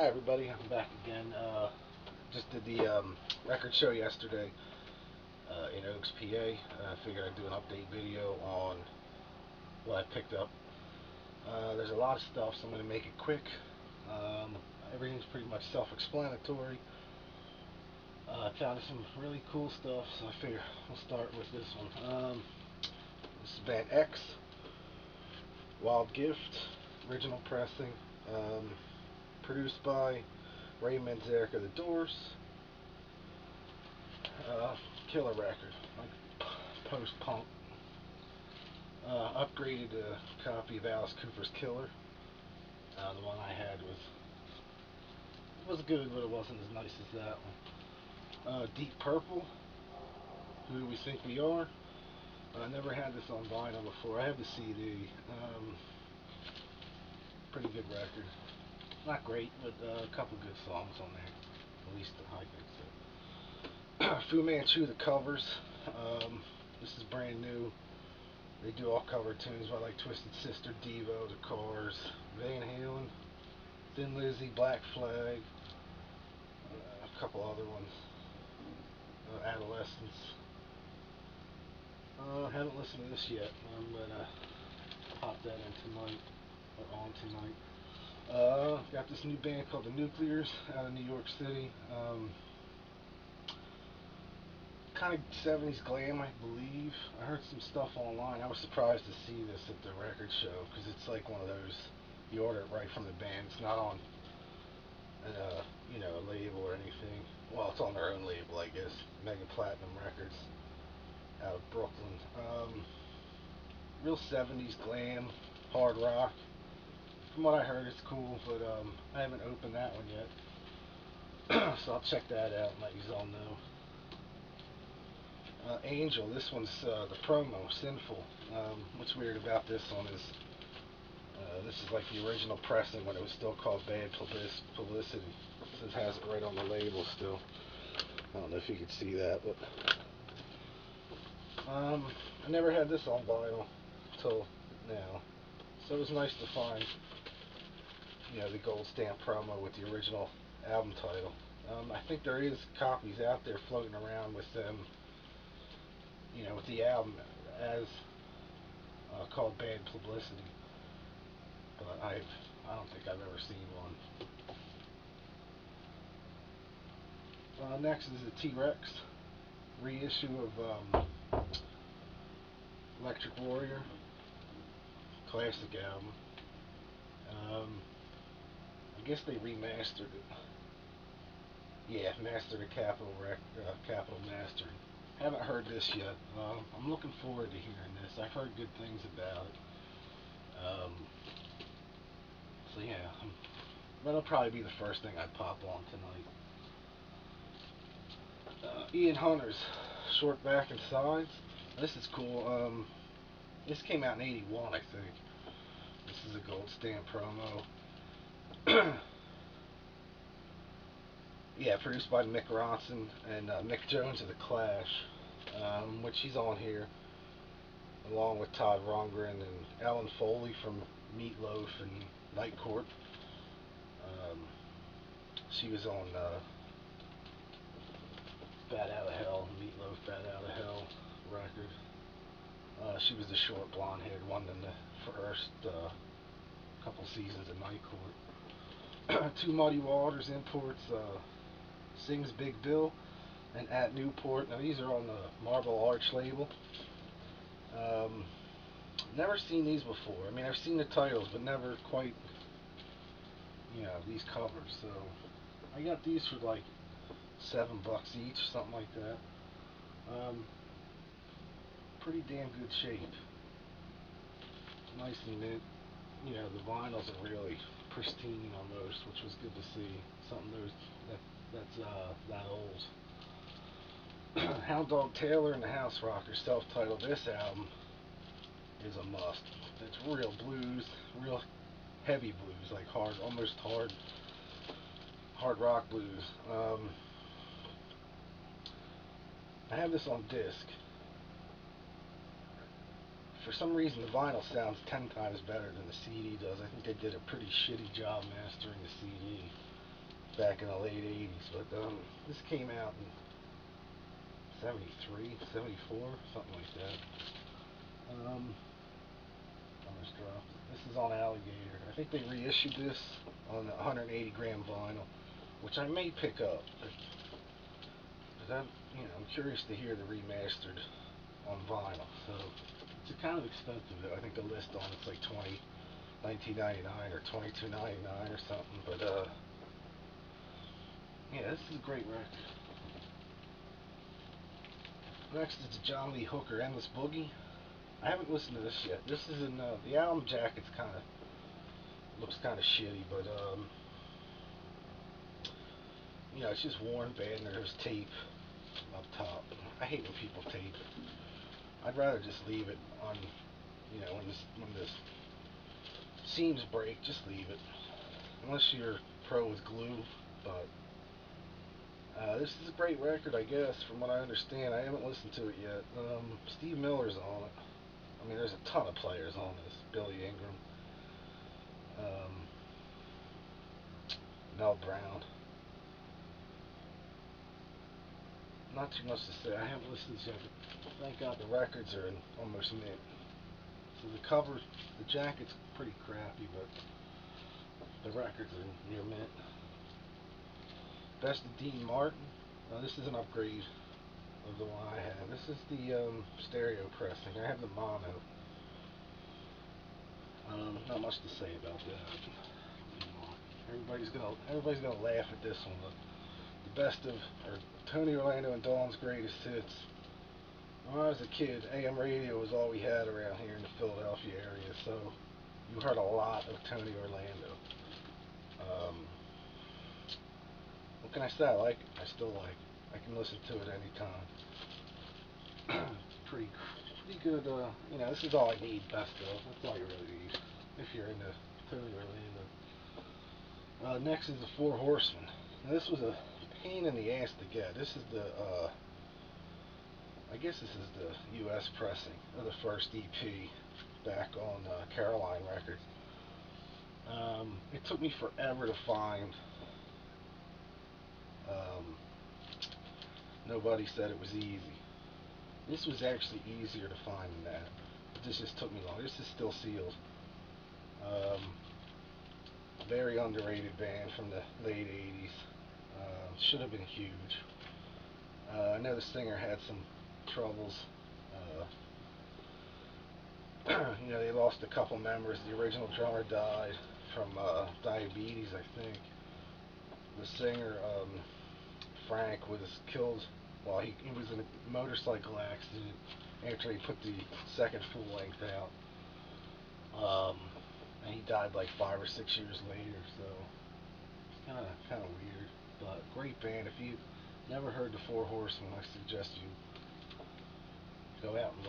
Hi everybody, I'm back again. Just did the record show yesterday in Oaks, PA. I figured I'd do an update video on what I picked up. There's a lot of stuff, so I'm going to make it quick. Um, Everything's pretty much self-explanatory. I found some really cool stuff, so I figure we'll start with this one. This is band X, Wild Gift, original pressing, produced by Ray Manzarek of the Doors. Killer record, like post-punk. Upgraded a copy of Alice Cooper's Killer. The one I had was good, but it wasn't as nice as that one. Deep Purple, Who We Think We Are. I never had this on vinyl before. I have the CD. Pretty good record. Not great, but a couple good songs on there. At least I think so. Fu Manchu, the covers. This is brand new. They do all cover tunes by like Twisted Sister, Devo, The Cars, Van Halen, Thin Lizzy, Black Flag, a couple other ones. Adolescence. Haven't listened to this yet. I'm gonna pop that in tonight or on tonight. Got this new band called the Nuclears out of New York City. Kind of 70s glam, I believe. I heard some stuff online. I was surprised to see this at the record show because it's like one of those, you order it right from the band. It's not on a label or anything. Well, it's on their own label, I guess. Mega Platinum Records out of Brooklyn. Real 70s glam, hard rock. From what I heard, it's cool, but I haven't opened that one yet. So I'll check that out and let you all know. Angel, this one's the promo, Sinful. What's weird about this one is this is like the original pressing when it was still called Bad Publicity. It has it right on the label still. I don't know if you could see that, but I never had this on vinyl until now. So it was nice to find, the gold stamp promo with the original album title. I think there is copies out there floating around with them, with the album as called Bad Publicity. But I don't think I've ever seen one. Next is the T-Rex reissue of Electric Warrior, classic album. I guess they remastered it. Yeah, mastered a Capitol mastering. Haven't heard this yet. I'm looking forward to hearing this. I've heard good things about it. So yeah, that'll probably be the first thing I pop on tonight. Ian Hunter's Short Back and Sides. This is cool. This came out in '81, I think. This is a gold stamp promo. Yeah, produced by Mick Ronson and Mick Jones of The Clash, which he's on here, along with Todd Rundgren and Alan Foley from Meatloaf and Night Court. She was on Bat Out of Hell, Meatloaf Bat Out of Hell record. She was the short blonde-haired one in the first couple seasons of Night Court. Two Muddy Waters imports, Sings Big Bill and At Newport. Now these are on the Marble Arch label. Never seen these before. I mean, I've seen the titles, but never quite, these covers. So I got these for like $7 each, something like that. Pretty damn good shape. Nice and mint. The vinyls are really pristine on those, which was good to see. Something that's that old. Hound Dog Taylor and the House Rockers, self-titled. This album is a must. It's real blues, real heavy blues, like almost hard rock blues. I have this on disc. For some reason, the vinyl sounds 10 times better than the CD does. I think they did a pretty shitty job mastering the CD. back in the late 80s. But this came out in 73, 74, something like that. Almost dropped it. This is on Alligator. I think they reissued this on 180 gram vinyl, which I may pick up. But I'm curious to hear the remastered on vinyl. So it's kind of expensive though. I think the list on it's like 19.99 or 22.99 or something. But yeah, this is a great record. Next is the John Lee Hooker Endless Boogie. I haven't listened to this yet. This is in the album jacket's looks kind of shitty, but it's just worn bad and there's tape up top. I hate when people tape. I'd rather just leave it on, when this seams break, just leave it. Unless you're pro with glue, but this is a great record, I guess, from what I understand. I haven't listened to it yet. Steve Miller's on it. I mean, there's a ton of players on this. Billy Ingram, Mel Brown. Not too much to say. I haven't listened to it. Thank God the records are in almost mint. So the cover, the jacket's pretty crappy, but the records are near mint. Best of Dean Martin. This is an upgrade of the one I have. This is the stereo pressing. I have the mono. Not much to say about that. Everybody's gonna laugh at this one. But the best of Tony Orlando and Dawn's greatest hits. When I was a kid, AM radio was all we had around here in the Philadelphia area, so you heard a lot of Tony Orlando. What can I say? I like it. I still like it. I can listen to it anytime. pretty good. This is all I need. Best of. That's all you really need if you're into Tony Orlando. Next is the Four Horsemen. Now this was a pain in the ass to get. This is the I guess this is the U.S. pressing of the first EP back on Caroline Records. It took me forever to find. Nobody said it was easy. This was actually easier to find than that. But this just took me long. This is still sealed. Very underrated band from the late 80s. Should have been huge. I know the singer had some troubles. They lost a couple members. The original drummer died from diabetes, I think. The singer, Frank, was killed while he was in a motorcycle accident after he put the second full length out. And he died like 5 or 6 years later, so it's kind of weird. But great band. If you've never heard the Four Horsemen, I suggest you go out and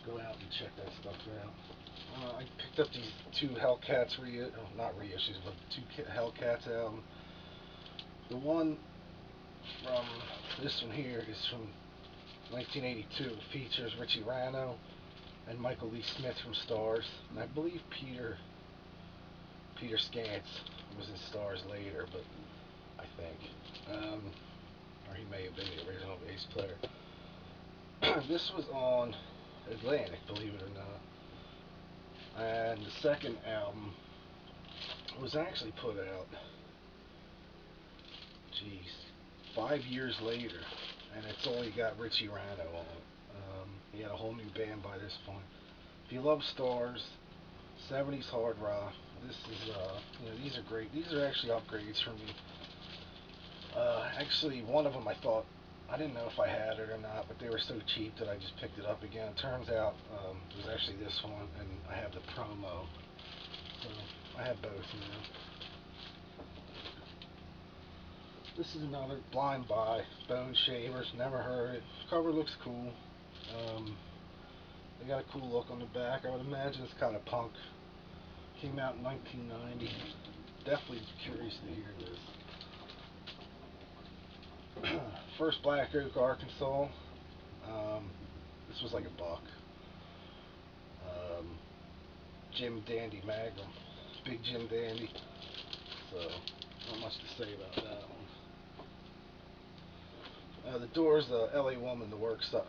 go out and check that stuff out. I picked up these two Hellcats not reissues, but two Hellcats albums. The one from this one here is from 1982. It features Richie Rano and Michael Lee Smith from Stars, and I believe Peter Scantz was in Stars later, but I think, or he may have been the original bass player. This was on Atlantic, believe it or not, and the second album was actually put out, 5 years later, and it's only got Richie Rano on it. He had a whole new band by this point. If you love Stars, 70s hard rock, this is, these are great. These are actually upgrades for me. Actually, one of them I didn't know if I had it or not, but they were so cheap that I just picked it up again. It turns out it was actually this one, and I have the promo. So I have both now. This is another Blind Buy, Bone Shavers, never heard it. Cover looks cool. They got a cool look on the back. I would imagine it's kind of punk. Came out in 1990. Definitely curious to hear this. First Black Oak, Arkansas. This was like $1. Jim Dandy Magnum. Big Jim Dandy. So, Not much to say about that one. The Doors, L.A. Woman, the workshop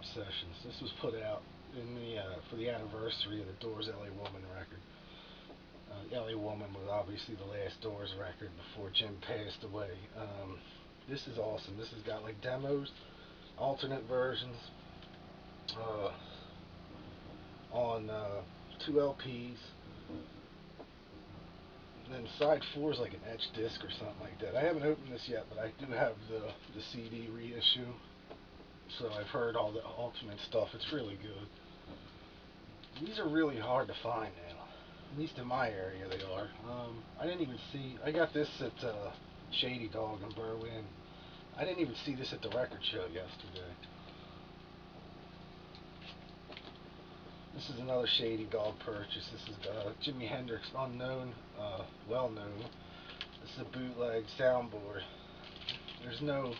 sessions. This was put out in the for the anniversary of the Doors L.A. Woman record. L.A. Woman was obviously the last Doors record before Jim passed away. This is awesome. This has got like demos, alternate versions uh, on 2 LPs. And then side 4 is like an etched disc or something like that. I haven't opened this yet, but I do have the CD reissue. So I've heard all the alternate stuff. It's really good. These are really hard to find now. At least in my area they are. I didn't even see... I got this at Shady Dog in Berlin. I didn't even see this at the record show yesterday. This is another Shady Dog purchase. This is Jimi Hendrix, unknown, well known. This is a bootleg soundboard. There's no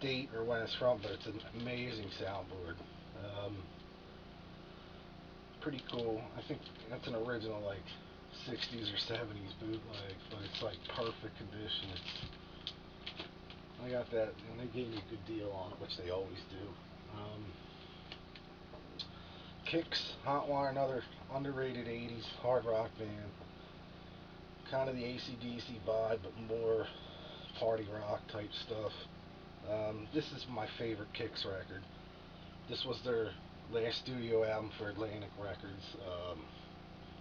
date or when it's from, but it's an amazing soundboard. Pretty cool. I think that's an original like 60s or 70s bootleg, but it's like perfect condition. I got that, and they gave me a good deal on it, which they always do. Kicks, Hotwire, another underrated 80s hard rock band. Kind of the AC/DC vibe, but more party rock type stuff. This is my favorite Kicks record. This was their last studio album for Atlantic Records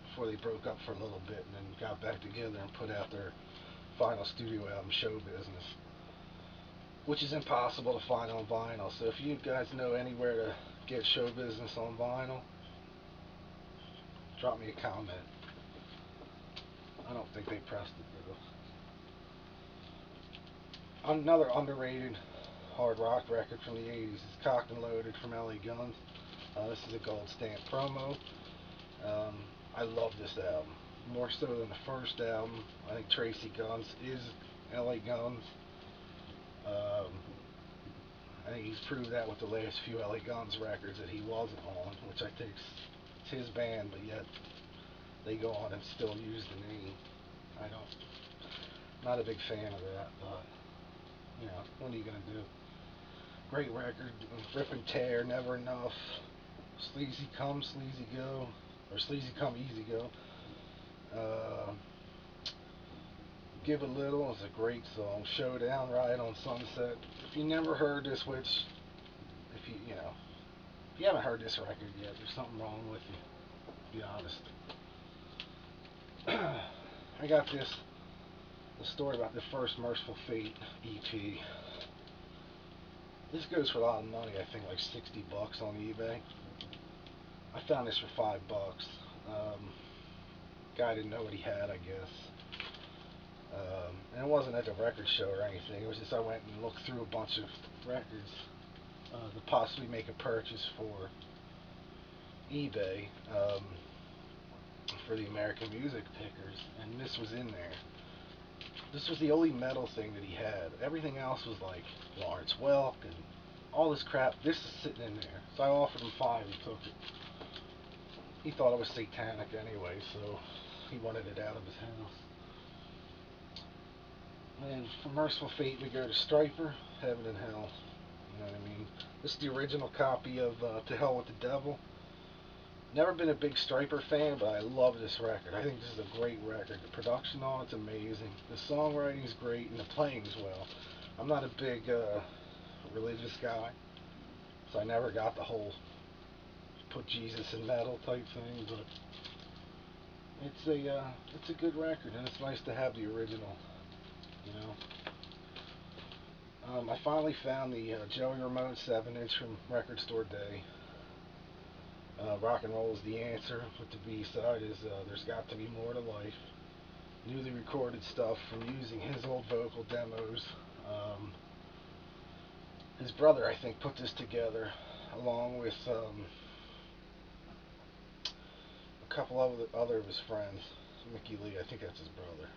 before they broke up for a little bit and then got back together and put out their final studio album, Show Business, which is impossible to find on vinyl. So if you guys know anywhere to get Show Business on vinyl, drop me a comment. I don't think they pressed it though. Another underrated hard rock record from the 80s is Cocked and Loaded from LA Guns. This is a gold stamp promo. I love this album. More so than the first album. I think Tracy Guns is LA Guns. I think he's proved that with the last few LA Guns records that he wasn't on, which I think it's his band, but yet they go on and still use the name. Not a big fan of that, but you know, what are you gonna do? Great record. Rip and Tear, Never Enough, Sleazy Come, Sleazy Go, or Sleazy Come, Easy Go. Give a Little is a great song. Showdown, Ride on Sunset. If you never heard this, which, if you haven't heard this record yet, there's something wrong with you, to be honest. I got the story about the first Mercyful Fate EP. This goes for a lot of money, I think like $60 on eBay. I found this for $5. Guy didn't know what he had, I guess. And it wasn't at the record show or anything. It was just I went and looked through a bunch of records to possibly make a purchase for eBay for the American Music Pickers, and this was in there. This was the only metal thing that he had. Everything else was like Lawrence Welk and all this crap. This is sitting in there. So I offered him $5. He took it. He thought it was satanic anyway, so he wanted it out of his house. And from Mercyful Fate we go to Stryper, Heaven and Hell. You know what I mean? This is the original copy of To Hell with the Devil. Never been a big Stryper fan, but I love this record. I think this is a great record. The production on it's amazing. The songwriting's great, and the playing's well. I'm not a big religious guy, so I never got the whole put Jesus in metal type thing, but it's a good record, and it's nice to have the original, you know. I finally found the Joey Ramone 7-inch from Record Store Day. Rock and Roll is the Answer, with the B-side is There's Got to Be More to Life. Newly recorded stuff from using his old vocal demos. His brother, I think, put this together, along with a couple of other of his friends. Mickey Lee, I think that's his brother.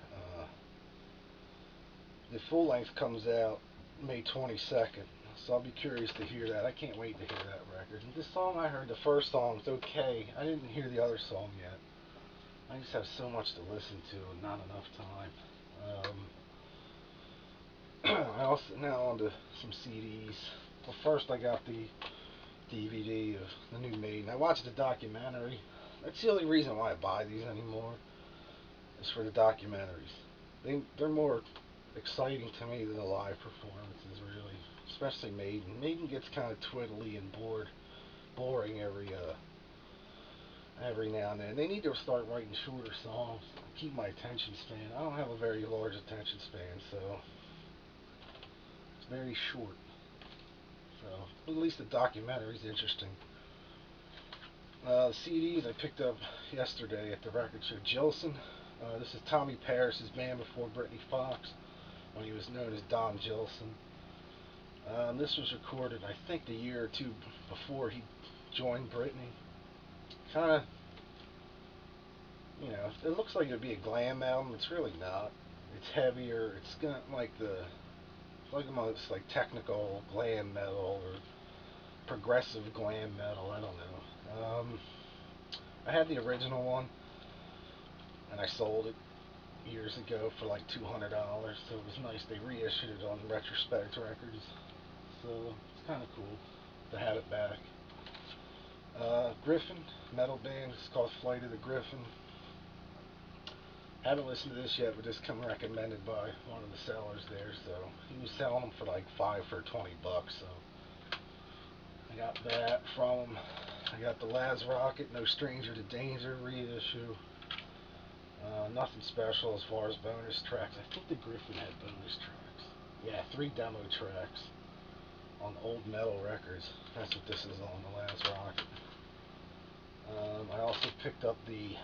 The full length comes out May 22nd, so I'll be curious to hear that. I can't wait to hear that record. And this song I heard, the first song, was okay. I didn't hear the other song yet. I just have so much to listen to and not enough time. I also now onto some CDs. Well, first I got the DVD of the new Maiden. I watched the documentary. That's the only reason why I buy these anymore. Is for the documentaries. They're more exciting to me than the live performances, really. Especially Maiden. Maiden gets kind of twiddly and boring every now and then. They need to start writing shorter songs. Keep my attention span. I don't have a very large attention span, so it's very short. So at least the documentary's interesting. CDs I picked up yesterday at the record show. Gilson. This is Tommy Paris's band before Britney Fox, when he was known as Don Gilson. This was recorded, I think, the year or two before he joined Britney. Kind of, it looks like it would be a glam album. It's really not. It's heavier. It's got like almost like technical glam metal or progressive glam metal. I don't know. I had the original one, and I sold it years ago for like $200. So it was nice. They reissued it on Retrospect Records. So it's kind of cool to have it back. Griffin, metal band. It's called Flight of the Griffin. Haven't listened to this yet, but this come recommended by one of the sellers there. So he was selling them for like 5 for $20. So I got that from him. I got the Laz Rocket, No Stranger to Danger reissue. Nothing special as far as bonus tracks. I think the Griffin had bonus tracks. Yeah, 3 demo tracks on Old Metal Records. That's what this is on, the Laz Rocket. I also picked up the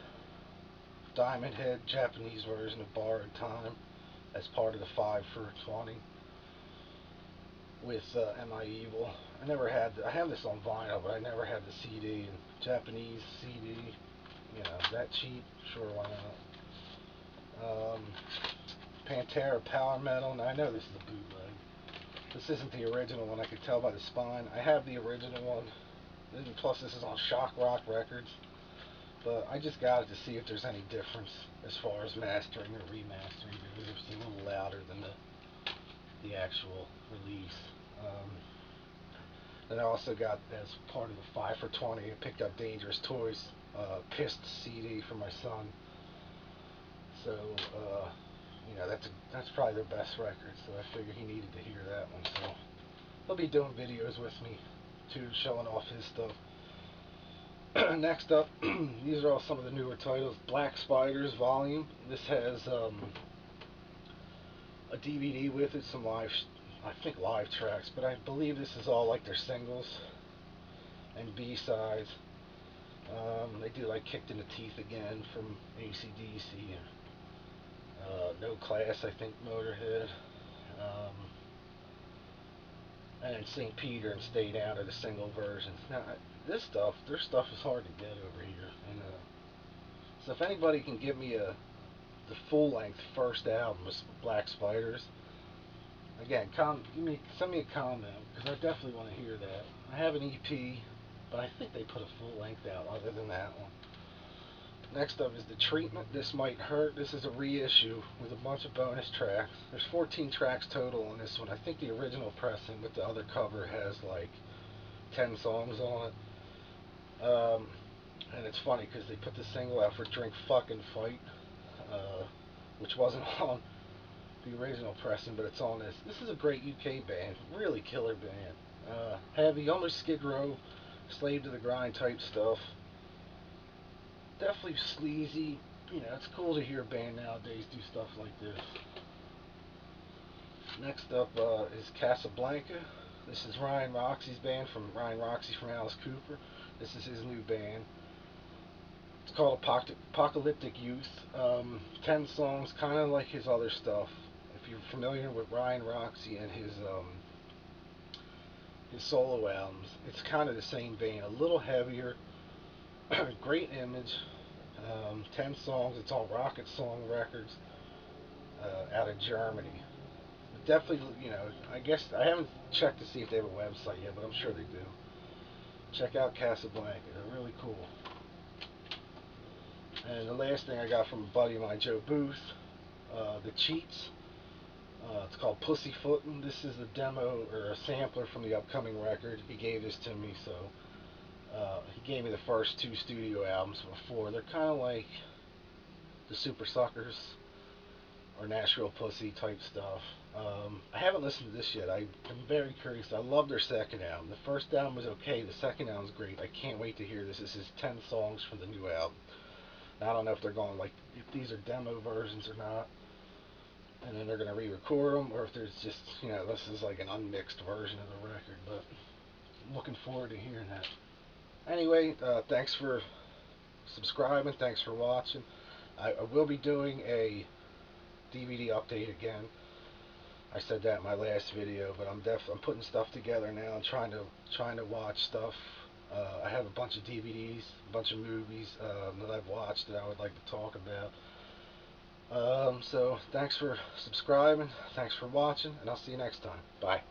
Diamondhead Japanese version of Borrowed Time as part of the 5 for 20 with Am I Evil. I have this on vinyl, but I never had the CD. And Japanese CD, that cheap, sure, why not? Pantera Power Metal. Now I know this is a bootleg. This isn't the original one. I could tell by the spine. I have the original one. And plus, this is on Shock Rock Records. But I just got it to see if there's any difference as far as mastering or remastering goes. It's a little louder than the actual release. And I also got, as part of the 5 for 20, I picked up Dangerous Toys Pissed CD for my son. So, that's probably their best record. So I figured he needed to hear that one. So he'll be doing videos with me too, showing off his stuff. Next up, these are all some of the newer titles. Black Spiders Volume. This has a DVD with it, some live tracks, but I believe this is all like their singles and B-sides. They do like Kicked in the Teeth Again from AC/DC. No Class, I think, Motorhead. And St. Peter and Stay Down are the single versions. Now, their stuff is hard to get over here. And so if anybody can give me the full-length first album of Black Spiders, again, send me a comment, because I definitely want to hear that. I have an EP, but I think they put a full-length out other than that one. Next up is The Treatment, This Might Hurt. This is a reissue with a bunch of bonus tracks. There's 14 tracks total on this one. I think the original pressing with the other cover has like 10 songs on it. And it's funny because they put the single out for Drink Fucking Fight, which wasn't on the original pressing, but it's on this. This is a great UK band, really killer band. Heavy, almost Skid Row, Slave to the Grind type stuff. Definitely sleazy. It's cool to hear a band nowadays do stuff like this. Next up is Casablanca. This is Ryan Roxy's band, from Ryan Roxy from Alice Cooper. This is his new band. It's called Apocalyptic Youth. 10 songs, kind of like his other stuff. If you're familiar with Ryan Roxy and his solo albums, it's kind of the same vein, a little heavier. Great image. 10 songs. It's on Rocket Song Records out of Germany. But definitely, I guess I haven't checked to see if they have a website yet, but I'm sure they do. Check out Casablanca. They're really cool. And the last thing I got from a buddy of mine, Joe Booth. the cheats. It's called Pussyfootin'. This is a demo or a sampler from the upcoming record. He gave this to me, so he gave me the first two studio albums before. They're kind of like the Super Suckers or Nashville Pussy type stuff. I haven't listened to this yet. I'm very curious. I love their second album. The first album was okay. The second album's great. I can't wait to hear this. This is 10 songs from the new album. Now, I don't know if they're going like if these are demo versions or not, and then they're gonna re-record them, or if there's just this is like an unmixed version of the record. But I'm looking forward to hearing that. Anyway, thanks for subscribing. Thanks for watching. I will be doing a DVD update again. I said that in my last video, but I'm putting stuff together now and trying to watch stuff. I have a bunch of DVDs, a bunch of movies that I've watched that I would like to talk about. So thanks for subscribing, thanks for watching, and I'll see you next time. Bye.